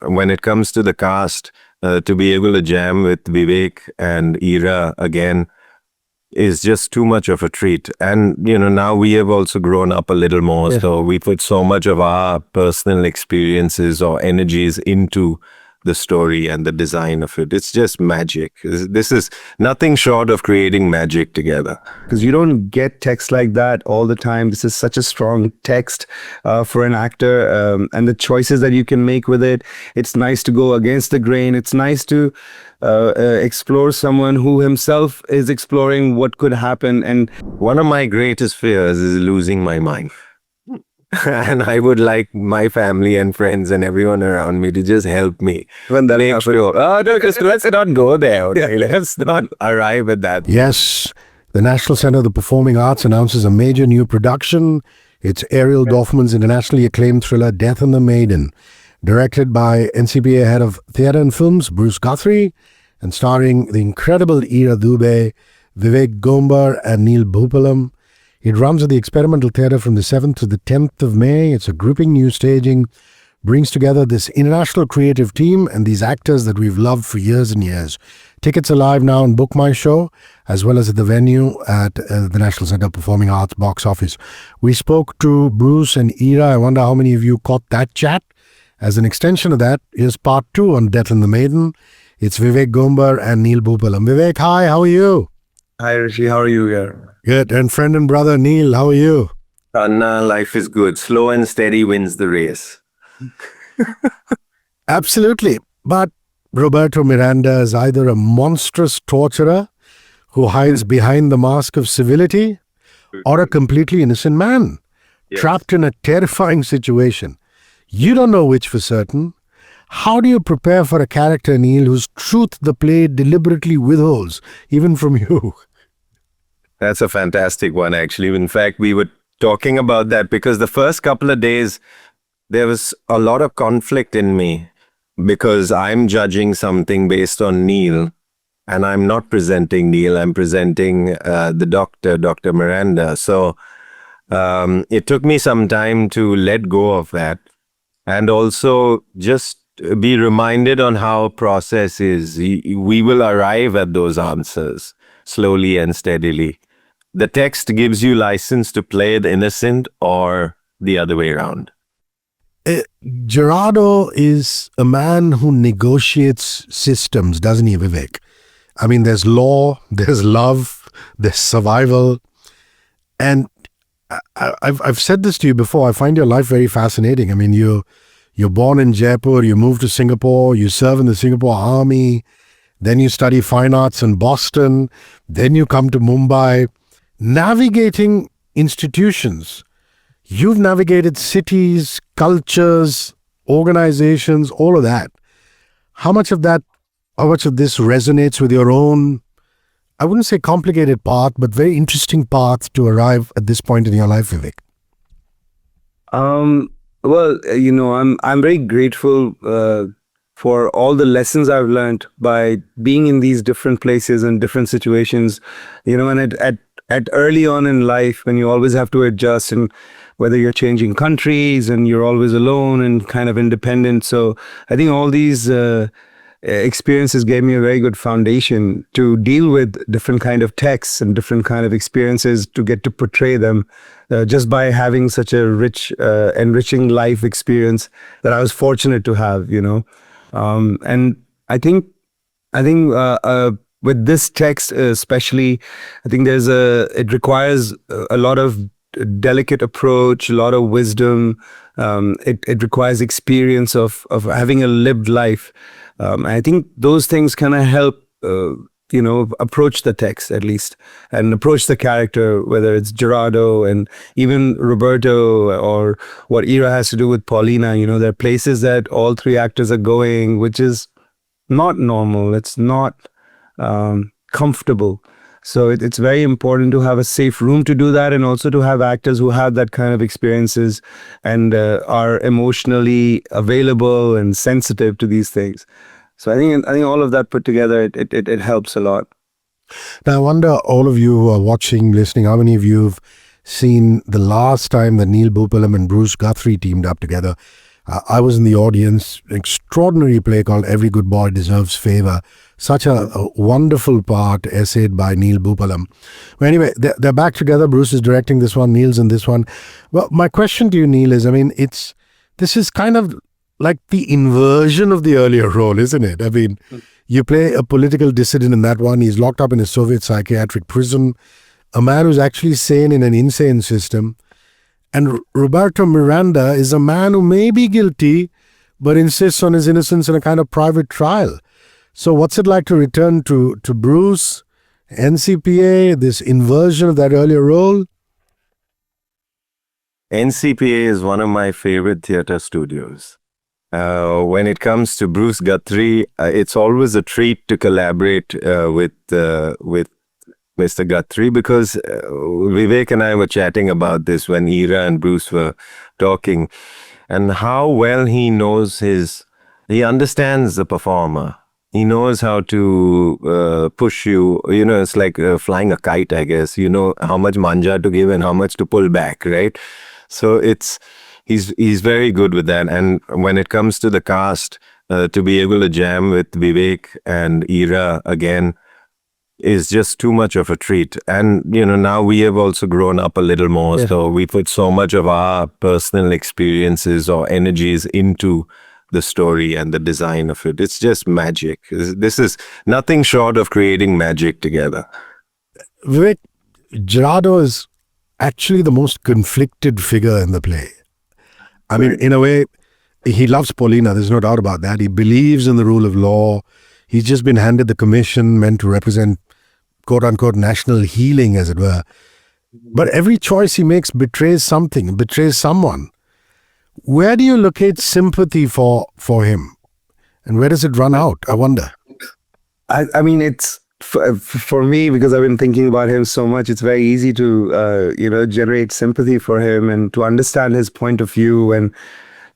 when it comes to the cast, to be able to jam with Vivek and Ira again is just too much of a treat. And, now we have also grown up a little more. Yeah. So we put so much of our personal experiences or energies into the story and the design of it. It's just magic. This is nothing short of creating magic together. Because you don't get text like that all the time. This is such a strong text for an actor, and the choices that you can make with it. It's nice to go against the grain. It's nice to explore someone who himself is exploring what could happen. And one of my greatest fears is losing my mind. And I would like my family and friends and everyone around me to just help me. when that Make happens, sure. Oh, no, just let's not go there. Okay? Let's not arrive at that. Yes, the National Center of the Performing Arts announces a major new production. It's Ariel Dorfman's internationally acclaimed thriller Death and the Maiden, directed by NCPA head of theatre and films Bruce Guthrie, and starring the incredible Ira Dubey, Vivek Gomber and Neil Bhoopalam. It runs at the Experimental Theatre from the 7th to the 10th of May. It's a gripping new staging, brings together this international creative team and these actors that we've loved for years and years. Tickets are live now on Book My Show, as well as at the venue at the National Center of Performing Arts box office. We spoke to Bruce and Ira. I wonder how many of you caught that chat. As an extension of that, here's part 2 on Death and the Maiden. It's Vivek Gomber and Neil Bhoopalam. Vivek, hi, how are you? hi Hrishi, how are you here? Good. And friend and brother Neil, how are you? Anna, life is good. Slow and steady wins the race. Absolutely. But Roberto Miranda is either a monstrous torturer who hides behind the mask of civility or a completely innocent man Yes. trapped in a terrifying situation. You don't know which for certain. How do you prepare for a character, Neil, whose truth the play deliberately withholds, even from you? That's a fantastic one, actually. In fact, we were talking about that because the first couple of days, there was a lot of conflict in me because I'm judging something based on Neil, and I'm not presenting Neil. I'm presenting the doctor, Dr. Miranda. So it took me some time to let go of that and also just be reminded on how process is. We will arrive at those answers slowly and steadily. The text gives you license to play the innocent or the other way around. Gerardo is a man who negotiates systems, doesn't he, Vivek? I mean, there's law, there's love, there's survival. And I've said this to you before, I find your life very fascinating. I mean, you're born in Jaipur, you move to Singapore, you serve in the Singapore Army, then you study fine arts in Boston, then you come to Mumbai. Navigating institutions, you've navigated cities, cultures, organizations, all of that. How much of this resonates with your own, I wouldn't say complicated path, but very interesting path to arrive at this point in your life, Vivek? Well, I'm very grateful for all the lessons I've learned by being in these different places and different situations, and at early on in life when you always have to adjust, and whether you're changing countries and you're always alone and kind of independent. So I think all these experiences gave me a very good foundation to deal with different kind of texts and different kind of experiences, to get to portray them just by having such a rich, enriching life experience that I was fortunate to have, and I think with this text especially, I think it requires a lot of delicate approach, a lot of wisdom. It requires experience of having a lived life. I think those things kind of help, approach the text at least, and approach the character, whether it's Gerardo and even Roberto, or what Ira has to do with Paulina. There are places that all three actors are going, which is not normal. It's not comfortable. So it's very important to have a safe room to do that, and also to have actors who have that kind of experiences and are emotionally available and sensitive to these things. So I think all of that put together, it helps a lot. Now, I wonder, all of you who are watching, listening, how many of you have seen the last time that Neil Bhoopalam and Bruce Guthrie teamed up together? I was in the audience. Extraordinary play called Every Good Boy Deserves Favor. Such a wonderful part essayed by Neil Bhoopalam. Well, anyway, they're back together. Bruce is directing this one. Neil's in this one. Well, my question to you, Neil, is, I mean, this is kind of like the inversion of the earlier role, isn't it? I mean, you play a political dissident in that one. He's locked up in a Soviet psychiatric prison. A man who's actually sane in an insane system. And Roberto Miranda is a man who may be guilty, but insists on his innocence in a kind of private trial. So what's it like to return to Bruce, NCPA, this inversion of that earlier role? NCPA is one of my favorite theater studios. When it comes to Bruce Guthrie, it's always a treat to collaborate with Mr. Guthrie, because Vivek and I were chatting about this when Ira and Bruce were talking, and how well he knows he understands the performer. He knows how to push you. You know, it's like flying a kite, I guess. You know how much manja to give and how much to pull back, right? So he's very good with that. And when it comes to the cast, to be able to jam with Vivek and Ira again is just too much of a treat. And, you know, now we have also grown up a little more. Yeah. So we put so much of our personal experiences or energies into the story and the design of it. It's just magic. This is nothing short of creating magic together. Vivek, Gerardo is actually the most conflicted figure in the play. I mean, in a way, he loves Paulina. There's no doubt about that. He believes in the rule of law. He's just been handed the commission meant to represent quote-unquote national healing, as it were. But every choice he makes betrays something, betrays someone. Where do you locate sympathy for him? And where does it run out? I wonder. I mean, it's for me, because I've been thinking about him so much, it's very easy to, generate sympathy for him and to understand his point of view and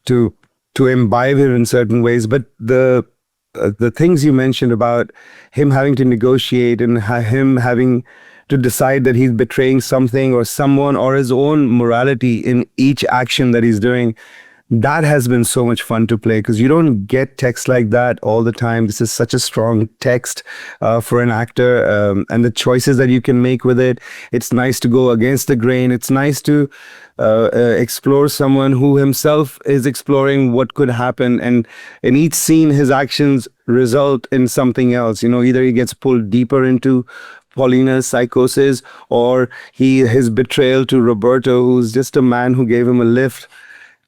to imbibe him in certain ways. But the things you mentioned about him having to negotiate and him having to decide that he's betraying something or someone or his own morality in each action that he's doing, that has been so much fun to play, because you don't get text like that all the time. This is such a strong text for an actor, and the choices that you can make with it. It's nice to go against the grain. It's nice to explore someone who himself is exploring what could happen, and in each scene his actions result in something else. You know, either he gets pulled deeper into Paulina's psychosis, or his betrayal to Roberto, who's just a man who gave him a lift,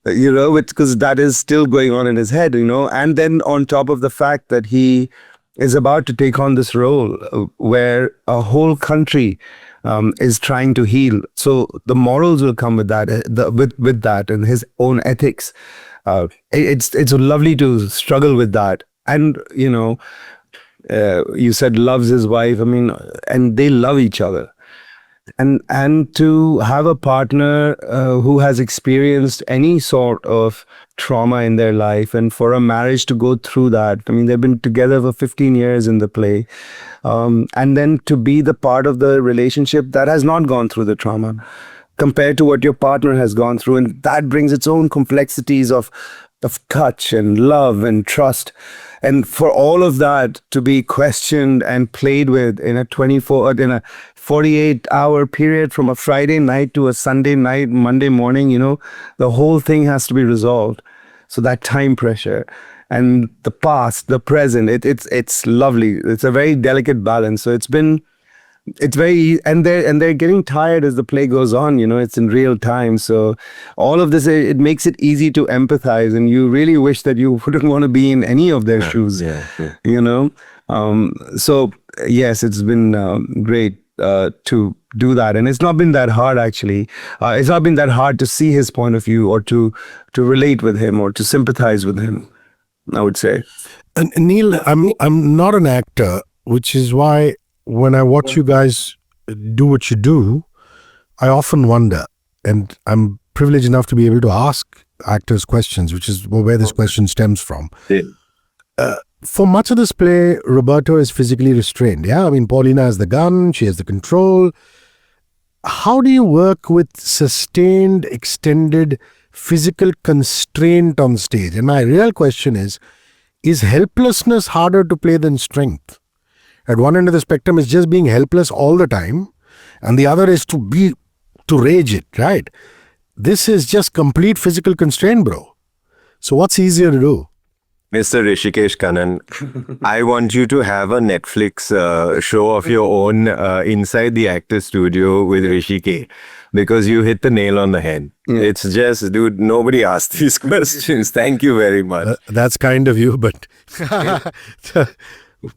you know, because that is still going on in his head, you know. And then on top of the fact that he is about to take on this role where a whole country is trying to heal. So the morals will come with that, with that, and his own ethics. It's lovely to struggle with that. And, you know, you said loves his wife. I mean, and they love each other. And to have a partner who has experienced any sort of trauma in their life, and for a marriage to go through that. I mean, they've been together for 15 years in the play. And then to be the part of the relationship that has not gone through the trauma compared to what your partner has gone through. And that brings its own complexities of touch and love and trust. And for all of that to be questioned and played with in a 48-hour period, from a Friday night to a Sunday night, Monday morning, you know, the whole thing has to be resolved. So that time pressure and the past, the present, it's lovely. It's a very delicate balance. So it's very, and they're getting tired as the play goes on, you know, it's in real time. So all of this, it makes it easy to empathize, and you really wish that you wouldn't want to be in any of their shoes, you know. So yes, it's been great to do that, and it's not been that hard actually. It's not been that hard to see his point of view, or to relate with him, or to sympathize with him, I would say. And Neil, I'm not an actor, which is why when I watch you guys do what you do, I often wonder, and I'm privileged enough to be able to ask actors questions, which is where this question stems from. For much of this play, Roberto is physically restrained. Yeah, I mean, Paulina has the gun, she has the control. How do you work with sustained, extended physical constraint on stage. And my real question is helplessness harder to play than strength? At one end of the spectrum is just being helpless all the time, and the other is to rage it, right? This is just complete physical constraint, bro. So what's easier to do? Mr. Rishikesh Kannan, I want you to have a Netflix show of your own inside the actor studio with Hrishi K, because you hit the nail on the head. It's just, dude, nobody asked these questions. Thank you very much. That's kind of you, but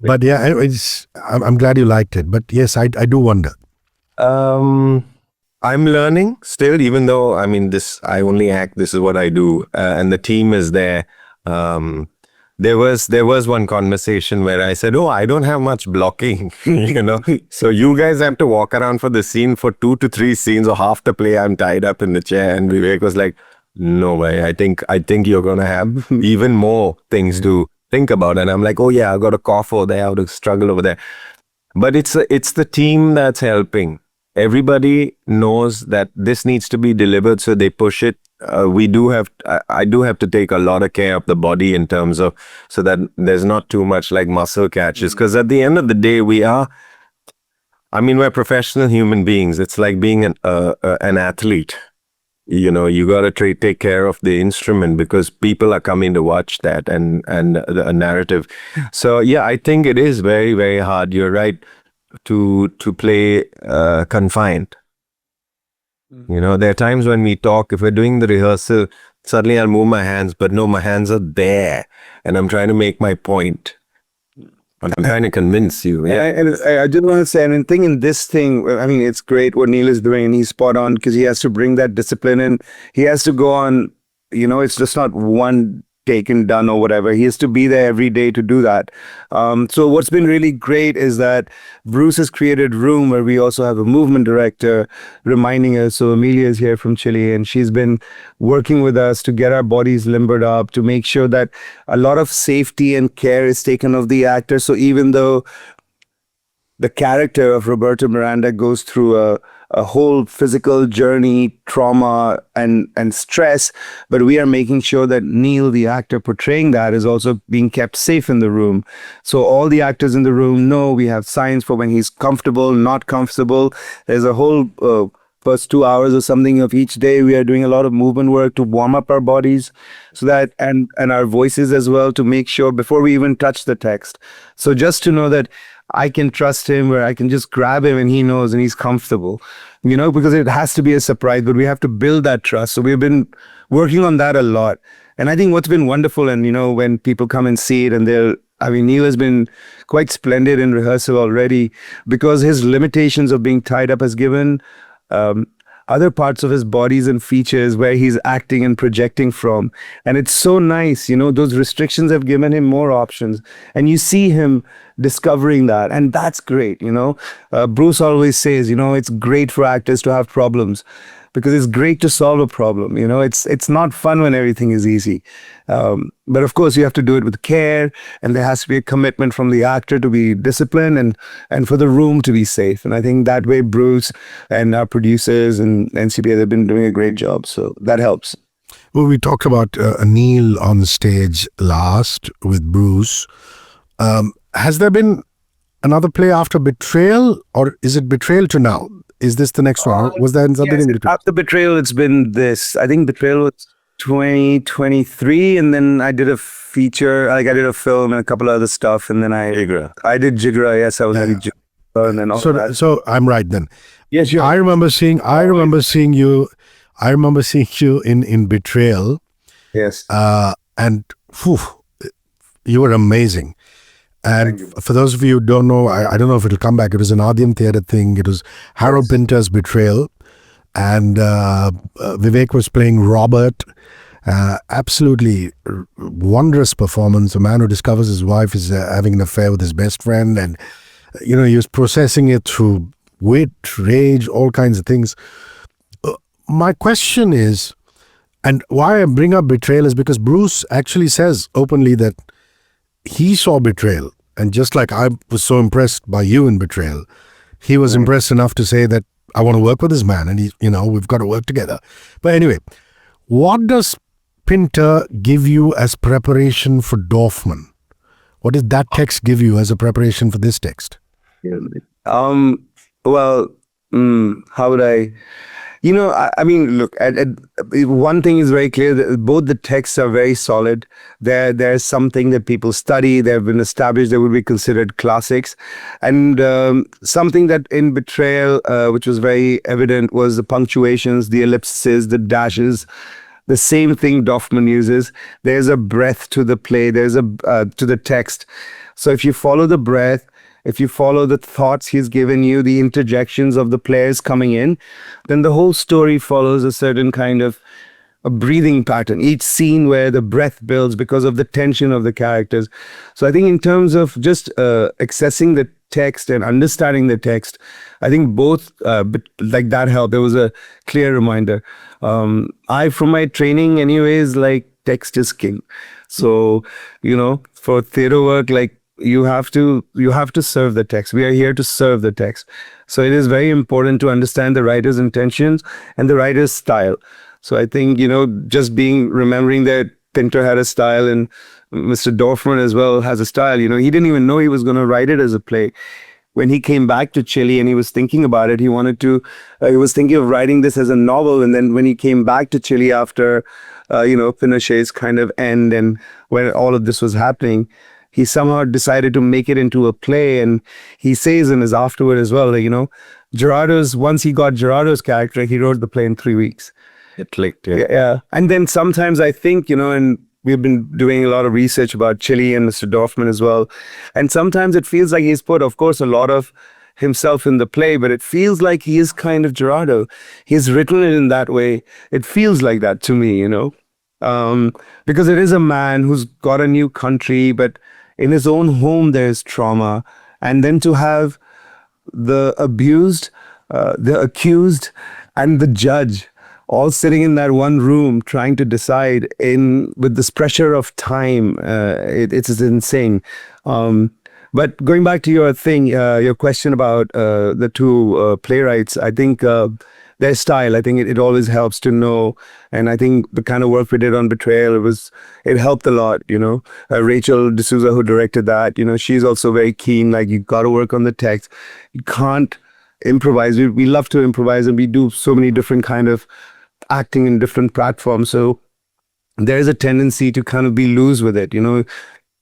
but yeah, I'm glad you liked it. But yes, I do wonder. I'm learning still, even though, I mean, I only act, this is what I do, and the team is there. There was one conversation where I said, "Oh, I don't have much blocking, So you guys have to walk around for the scene for 2 to 3 scenes, or half the play I'm tied up in the chair." And Vivek was like, "No way. I think you're gonna have even more things to think about." And I'm like, "Oh yeah, I got a cough over there, I have to struggle over there." But it's the team that's helping. Everybody knows that this needs to be delivered, so they push it. I do have to take a lot of care of the body in terms of, so that there's not too much like muscle catches. Because at the end of the day, we're professional human beings. It's like being an athlete. You got to take care of the instrument, because people are coming to watch that and a narrative. So yeah, I think it is very, very hard. You're right to play confined. There are times when we talk, if we're doing the rehearsal, suddenly I'll move my hands, but no, my hands are there, and I'm trying to make my point. I'm trying to convince you. Yeah. And I did want to say, and I think in this thing, I mean, it's great what Neil is doing, and he's spot on, because he has to bring that discipline in. He has to go on, it's just not one take and done or whatever. He has to be there every day to do that. So what's been really great is that Bruce has created room where we also have a movement director reminding us. So Amelia is here from Chile, and she's been working with us to get our bodies limbered up, to make sure that a lot of safety and care is taken of the actor. So even though the character of Roberto Miranda goes through a whole physical journey, trauma and stress, but we are making sure that Neil, the actor portraying that, is also being kept safe in the room. So all the actors in the room know we have signs for when he's comfortable, not comfortable. There's a whole first 2 hours or something of each day, we are doing a lot of movement work to warm up our bodies, so that and our voices as well, to make sure before we even touch the text. So just to know that I can trust him, where I can just grab him and he knows and he's comfortable, because it has to be a surprise, but we have to build that trust. So we've been working on that a lot. And I think what's been wonderful, and when people come and see it, and Neil has been quite splendid in rehearsal already, because his limitations of being tied up has given other parts of his bodies and features where he's acting and projecting from. And it's so nice, those restrictions have given him more options. And you see him discovering that. And that's great, Bruce always says, it's great for actors to have problems, because it's great to solve a problem. It's not fun when everything is easy. But of course, you have to do it with care, and there has to be a commitment from the actor to be disciplined and for the room to be safe. And I think that way, Bruce and our producers and NCPA, they've been doing a great job. So that helps. Well, we talked about Neil on stage last with Bruce. Has there been another play after Betrayal, or is it Betrayal to now? Is this the next one? Was there something in between? After Betrayal, it's been this. I think Betrayal was 2023, and then I did a feature, I did a film and a couple of other stuff, and then I did Jigra. Yes, I was having Jigra, and then all that. So I'm right then. Yes, sure. I remember seeing you in Betrayal. Yes. And you were amazing. And for those of you who don't know, I don't know if it'll come back. It was an Adyan Theatre thing. It was Harold Pinter's Betrayal. And Vivek was playing Robert. Absolutely wondrous performance. A man who discovers his wife is having an affair with his best friend. And, he was processing it through wit, rage, all kinds of things. My question is, and why I bring up Betrayal is because Bruce actually says openly that he saw Betrayal, and just like I was so impressed by you in Betrayal, he was impressed enough to say that I want to work with this man, and we've got to work together. But anyway, What does Pinter give you as preparation for Dorfman? What does that text give you as a preparation for this text? Well, how would I? I mean, look, one thing is very clear that both the texts are very solid. There's something that people study. They've been established. They would be considered classics. And something that in Betrayal, which was very evident, was the punctuations, the ellipses, the dashes. The same thing Dorfman uses. There's a breath to the play. There's a to the text. So if you follow the breath, if you follow the thoughts he's given you, the interjections of the players coming in, then the whole story follows a certain kind of a breathing pattern. Each scene where the breath builds because of the tension of the characters. So I think in terms of just accessing the text and understanding the text, I think both like that helped. There was a clear reminder. From my training anyways, like text is king. So, for theater work, like you have to serve the text. We are here to serve the text. So it is very important to understand the writer's intentions and the writer's style. So I think, just remembering that Pinter had a style and Mr. Dorfman as well has a style. He didn't even know he was going to write it as a play. When he came back to Chile and he was thinking about it, he was thinking of writing this as a novel. And then when he came back to Chile after, Pinochet's kind of end and when all of this was happening, he somehow decided to make it into a play. And he says in his afterword as well, once he got Gerardo's character, he wrote the play in 3 weeks. It clicked. Yeah. And then sometimes I think, and we've been doing a lot of research about Chile and Mr. Dorfman as well. And sometimes it feels like he's put, of course, a lot of himself in the play, but it feels like he is kind of Gerardo. He's written it in that way. It feels like that to me, because it is a man who's got a new country, but in his own home, there's trauma. And then to have the abused, the accused, and the judge all sitting in that one room trying to decide with this pressure of time. It's insane. But going back to your thing, your question about the two playwrights, I think their style, I think it always helps to know. And I think the kind of work we did on Betrayal, it helped a lot, Rachel D'Souza, who directed that, she's also very keen, like you got to work on the text. You can't improvise. We love to improvise and we do so many different kind of acting in different platforms. So there's a tendency to kind of be loose with it,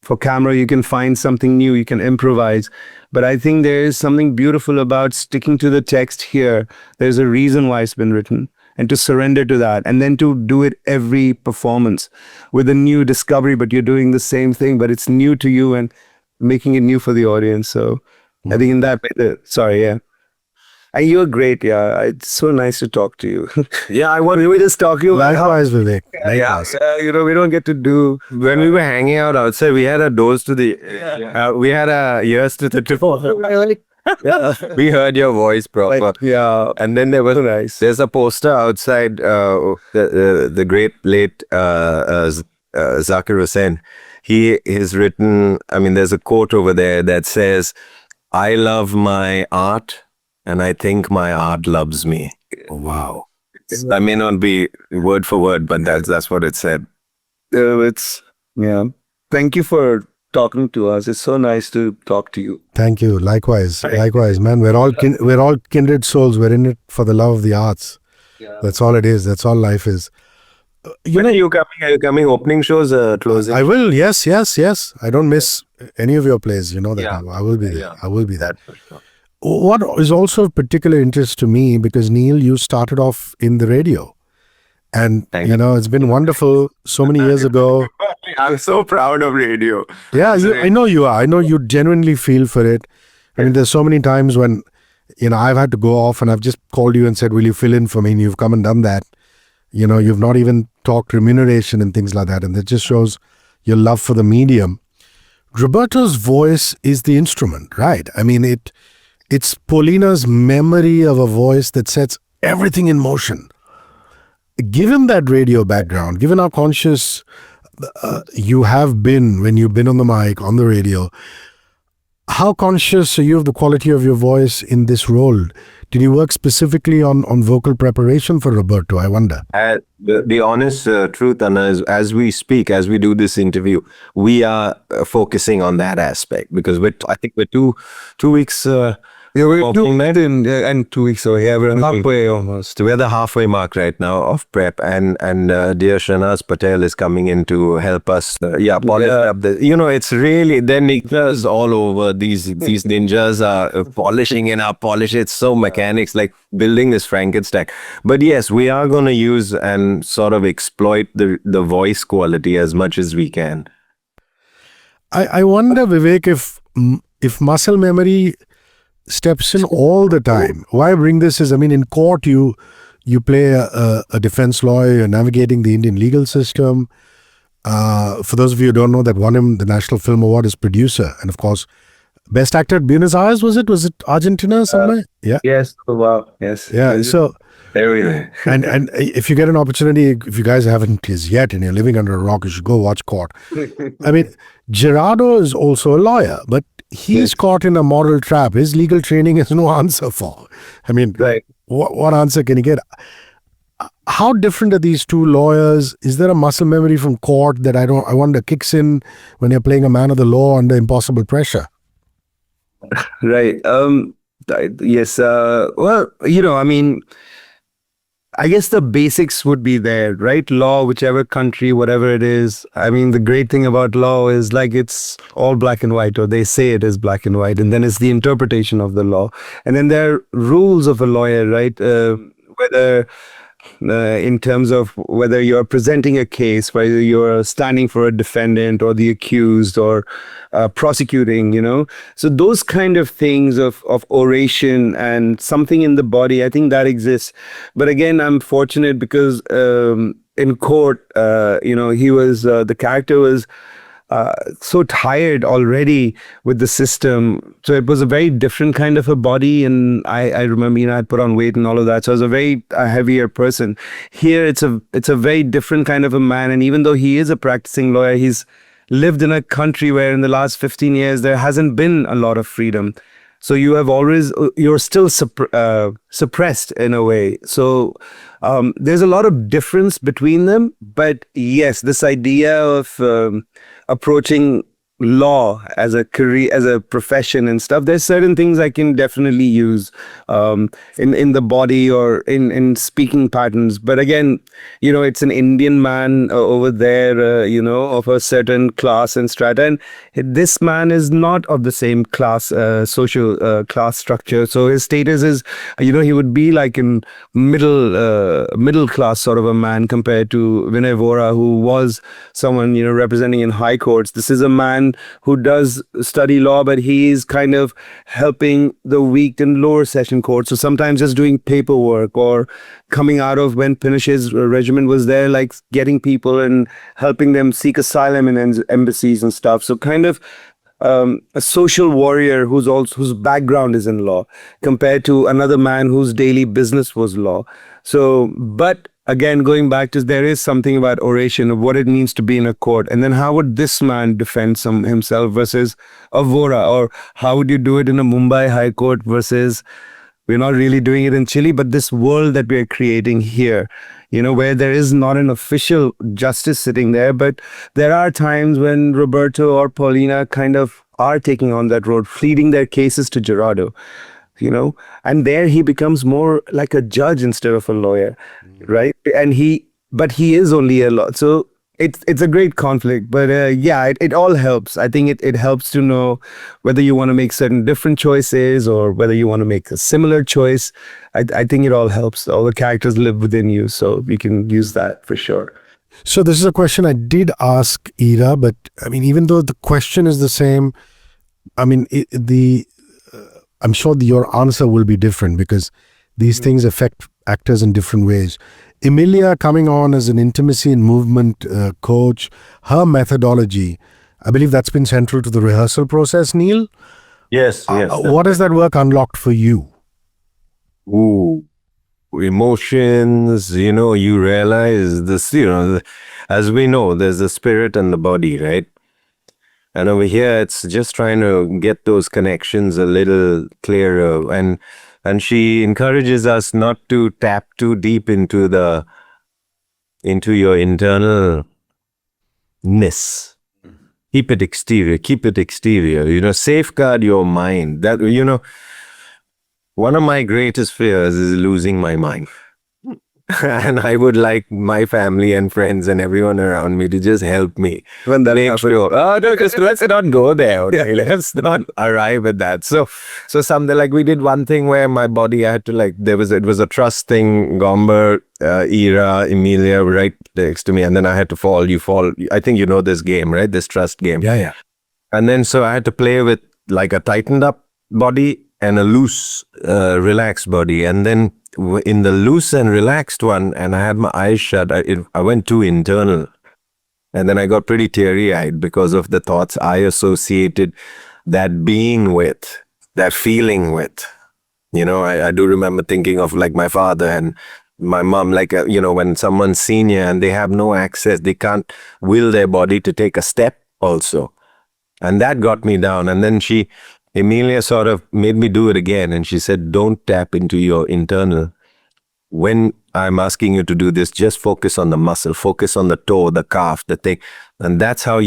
For camera, you can find something new, you can improvise. But I think there is something beautiful about sticking to the text here. There's a reason why it's been written, and to surrender to that, and then to do it every performance with a new discovery, but you're doing the same thing, but it's new to you and making it new for the audience. So I think in that way, yeah. And you're great, yeah. It's so nice to talk to you. Yeah, we were just talking. Likewise, Vivek. Likewise. We don't get to do. When we were hanging out outside, we had our doors to the, we had our ears to the door. We heard your voice proper. Yeah. And then there's a poster outside, the great late Zakir Hussain. He has written, there's a quote over there that says, "I love my art, and I think my art loves me." Oh, wow. I may not be word for word, but that's what it said. Thank you for talking to us. It's so nice to talk to you. Thank you. Likewise, man. We're all kindred souls. We're in it for the love of the arts. Yeah. That's all it is. That's all life is. When are you coming? Are you coming? Opening shows, closing? I will. Yes. I don't miss any of your plays. You know that. Yeah. I will be there. I will be there. That for sure. What is also of particular interest to me, because Neil, you started off in the radio. And, it's been wonderful so many years ago. I'm so proud of radio. Yeah, I know you are. I know you genuinely feel for it. There's so many times when, I've had to go off and I've just called you and said, will you fill in for me? And you've come and done that. You've not even talked remuneration and things like that. And that just shows your love for the medium. Roberto's voice is the instrument, right? It's Paulina's memory of a voice that sets everything in motion. Given that radio background, given how conscious you have been when you've been on the mic, on the radio, how conscious are you of the quality of your voice in this role? Did you work specifically on vocal preparation for Roberto? I wonder. The honest truth, Anna, is as we speak, as we do this interview, we are focusing on that aspect because I think we're two weeks. We're Opening night? and 2 weeks away. Yeah, we're halfway almost. We're the halfway mark right now of prep, and dear Shanaz Patel is coming in to help us. Polish up the. It's really then ninjas all over. These ninjas are polishing in our polish. It's so mechanics, like building this Frankenstein. But yes, we are going to use and sort of exploit the voice quality as much as we can. I wonder, Vivek, if muscle memory steps in all the time. Why bring this is, in court you play a defense lawyer, you're navigating the Indian legal system. For those of you who don't know, that won him the National Film Award as producer, and of course, best actor at Buenos Aires. Was it Argentina somewhere? Yeah. Yes. Oh, wow. Yes. Yeah. So there we go. and if you get an opportunity, if you guys haven't as yet and you're living under a rock, you should go watch Court. Gerardo is also a lawyer, but he's caught in a moral trap. His legal training is no answer for. Right. What answer can he get? How different are these two lawyers? Is there a muscle memory from court that I wonder kicks in when you're playing a man of the law under impossible pressure? Right. Yes. Well, I guess the basics would be there, right? Law, whichever country, whatever it is. The great thing about law is like it's all black and white, or they say it is black and white, and then it's the interpretation of the law. And then there are rules of a lawyer, right? Whether in terms of whether you're presenting a case, whether you're standing for a defendant or the accused or prosecuting, So those kind of things of oration and something in the body, I think that exists. But again, I'm fortunate because in court, he was, the character was so tired already with the system. So it was a very different kind of a body. And I remember, I'd put on weight and all of that. So I was a very heavier person. Here, it's a very different kind of a man. And even though he is a practicing lawyer, he's lived in a country where in the last 15 years, there hasn't been a lot of freedom. So you're still suppressed in a way. So there's a lot of difference between them. But yes, this idea of approaching law as a career, as a profession and stuff, there's certain things I can definitely use in the body or in speaking patterns. But again, it's an Indian man over there, of a certain class and strata. And this man is not of the same class, social class structure. So his status is, he would be like in middle class sort of a man compared to Vinay Vora, who was someone, representing in high courts. This is a man who does study law, but he's kind of helping the weak and lower session courts. So sometimes just doing paperwork or coming out of when Pinochet's regiment was there, like getting people and helping them seek asylum in embassies and stuff. So kind of a social warrior whose background is in law compared to another man whose daily business was law. So, but again, going back to, there is something about oration of what it means to be in a court. And then how would this man defend himself versus a Vora? Or how would you do it in a Mumbai High Court versus, we're not really doing it in Chile, but this world that we're creating here, where there is not an official justice sitting there, but there are times when Roberto or Paulina kind of are taking on that road, pleading their cases to Gerardo. And there he becomes more like a judge instead of a lawyer, right? But he is only a law. So it's a great conflict, but it all helps. I think it helps to know whether you want to make certain different choices or whether you want to make a similar choice. I think it all helps. All the characters live within you, so we can use that for sure. So this is a question I did ask Ira, but even though the question is the same, I'm sure your answer will be different because these things affect actors in different ways. Emilia coming on as an intimacy and movement coach, her methodology, I believe that's been central to the rehearsal process, Neil? Yes. What has that work unlocked for you? Emotions, you realize this, as we know, there's the spirit and the body, right? And over here, it's just trying to get those connections a little clearer. And And she encourages us not to tap too deep into your internal ness. Keep it exterior, safeguard your mind. That, one of my greatest fears is losing my mind. And I would like my family and friends and everyone around me to just help me. When that Make happens. sure. Oh, no, just let's not go there. Okay? Let's not arrive at that. So something like we did one thing where my body, I had to it was a trust thing, Gomber, Ira, Emilia right next to me. And then I had to fall. You fall. I think you know this game, right? This trust game. Yeah. And then so I had to play with like a tightened up body and a loose, relaxed body. And then in the loose and relaxed one, and I had my eyes shut, I went too internal. And then I got pretty teary-eyed because of the thoughts I associated that being with, that feeling with. I do remember thinking of like my father and my mom, like, when someone's senior and they have no access, they can't will their body to take a step also. And that got me down. And then Emilia sort of made me do it again. And she said, don't tap into your internal. When I'm asking you to do this, just focus on the muscle, focus on the toe, the calf, the thing. And that's how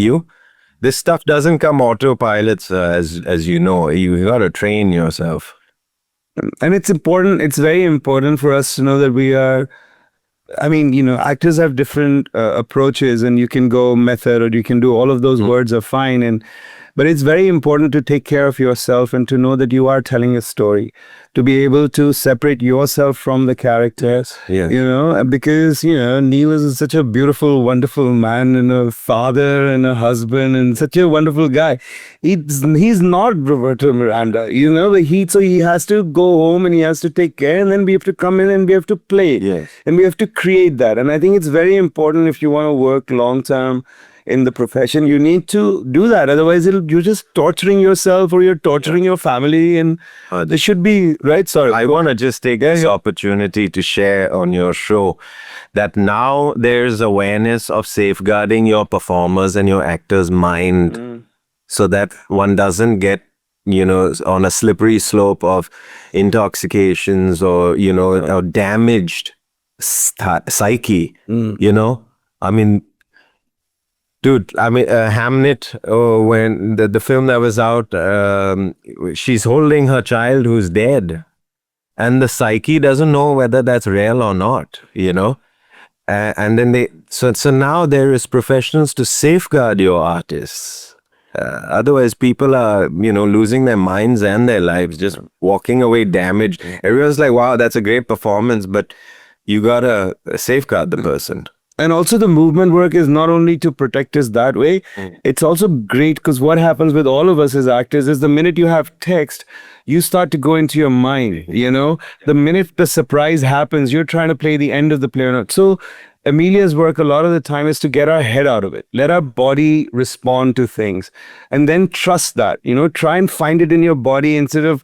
this stuff doesn't come autopilots, as you know. You got to train yourself. And it's very important for us to know that we are, actors have different approaches, and you can go method or you can do all of those words are fine. But it's very important to take care of yourself and to know that you are telling a story, to be able to separate yourself from the characters, because, Neil is such a beautiful, wonderful man and a father and a husband and such a wonderful guy. He's not Roberto Miranda, so he has to go home and he has to take care, and then we have to come in and we have to play. Yes. And we have to create that. And I think it's very important if you want to work long term in the profession, you need to do that. Otherwise, you're just torturing yourself or you're torturing your family. And there should be, right? Sorry. I want to just take this opportunity to share on your show that now there's awareness of safeguarding your performers and your actors' mind so that one doesn't get, on a slippery slope of intoxications or, or damaged psyche, Dude, Hamnet, when the film that was out, she's holding her child who's dead. And the psyche doesn't know whether that's real or not, and then so now there is professionals to safeguard your artists. Otherwise, people are, losing their minds and their lives, just walking away damaged. Everyone's like, wow, that's a great performance, but you gotta safeguard the person. And also the movement work is not only to protect us that way, it's also great because what happens with all of us as actors is the minute you have text, you start to go into your mind, The minute the surprise happens, you're trying to play the end of the play or not. So Emilia's work a lot of the time is to get our head out of it, let our body respond to things, and then trust that, try and find it in your body instead of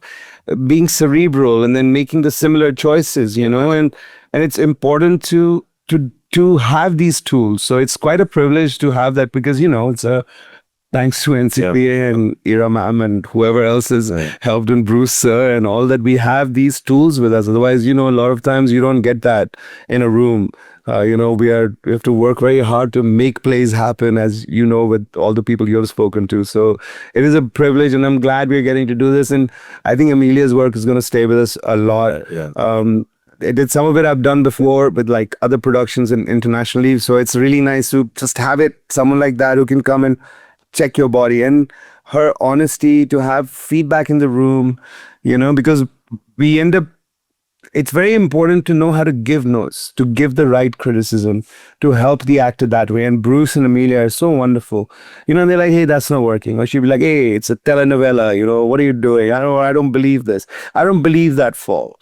being cerebral and then making the similar choices, and it's important to have these tools. So it's quite a privilege to have that because, it's thanks to NCPA and Ira ma'am and whoever else has helped, and Bruce sir and all that, we have these tools with us. Otherwise, a lot of times you don't get that in a room. We have to work very hard to make plays happen, as with all the people you have spoken to. So it is a privilege, and I'm glad we're getting to do this. And I think Emilia's work is going to stay with us a lot. Some of it I've done before with like other productions and internationally. So it's really nice to just have someone like that who can come and check your body, and her honesty to have feedback in the room, because we end up, it's very important to know how to give notes, to give the right criticism, to help the actor that way. And Bruce and Emilia are so wonderful. They're like, hey, that's not working. Or she'd be like, hey, it's a telenovela, what are you doing? I don't believe this. I don't believe that fall.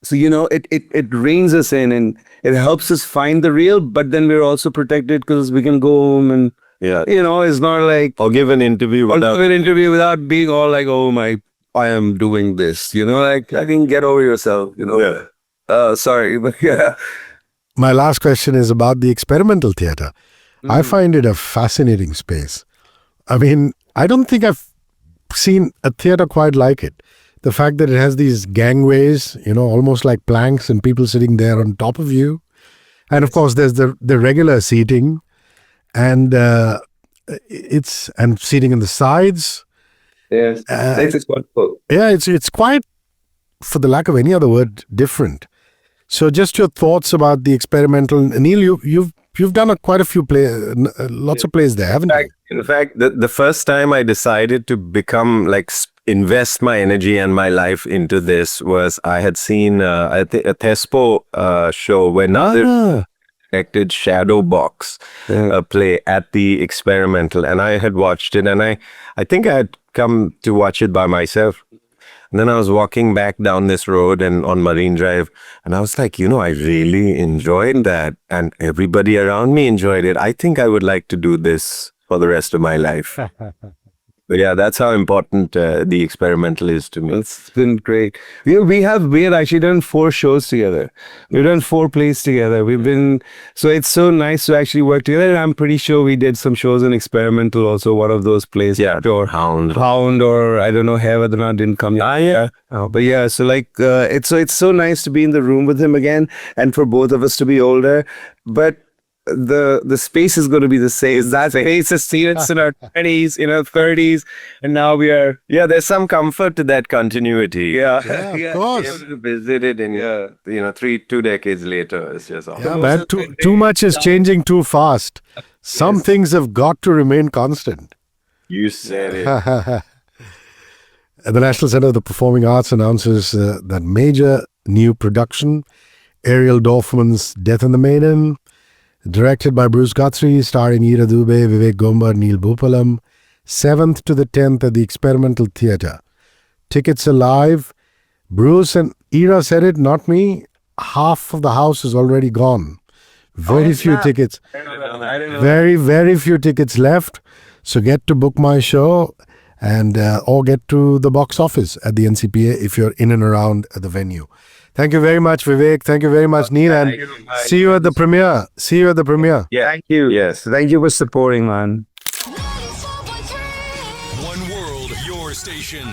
So, it reins us in and it helps us find the real, but then we're also protected because we can go home and, it's not like... Or give an interview without being all like, oh my, I am doing this, I can get over yourself, sorry, but yeah. My last question is about the experimental theater. I find it a fascinating space. I don't think I've seen a theater quite like it. the fact that it has these gangways, almost like planks, and people sitting there on top of you. And of course, there's the regular seating, and and seating in the sides. Yes, this is wonderful. Yeah, it's quite, for the lack of any other word, different. So, just your thoughts about the experimental. Neil, you've done quite a few lots of plays there, haven't you? In fact, the first time I decided to become like invest my energy and my life into this was I had seen a Thespo show when they directed Shadow Box, a play at the Experimental, and I had watched it, and I think I had come to watch it by myself. And then I was walking back down this road and on Marine Drive, and I was like, I really enjoyed that, and everybody around me enjoyed it. I think I would like to do this for the rest of my life. But yeah, that's how important the Experimental is to me. It's been great. We had actually done 4 shows together. We've done 4 plays together. So it's so nice to actually work together. And I'm pretty sure we did some shows in Experimental also, one of those plays. Yeah, or Hound, or I don't know, Hair didn't come. Yeah. But yeah, so like it's so nice to be in the room with him again, and for both of us to be older. But the space is going to be the same. That space is students in our 20s, 30s, and now we are. Yeah, there's some comfort to that continuity. Yeah, Of course. Able to visit it in 2 decades later. It's just awesome. Yeah, man, too much is changing too fast. Some things have got to remain constant. You said it. The National Center of the Performing Arts announces that major new production, Ariel Dorfman's Death and the Maiden, directed by Bruce Guthrie, starring Ira Dubey, Vivek Gomber, Neil Bhoopalam, 7th to the 10th at the Experimental Theatre. Tickets are live. Bruce and Ira said it, not me. Half of the house is already gone. Very few tickets. Very, very few tickets left. So get to Book My Show and or get to the box office at the NCPA if you're in and around the venue. Thank you very much, Vivek. Thank you very much, Neil. And see you at the premiere. See you at the premiere. Yeah. Thank you. Yes. Thank you for supporting, man. One world, your station.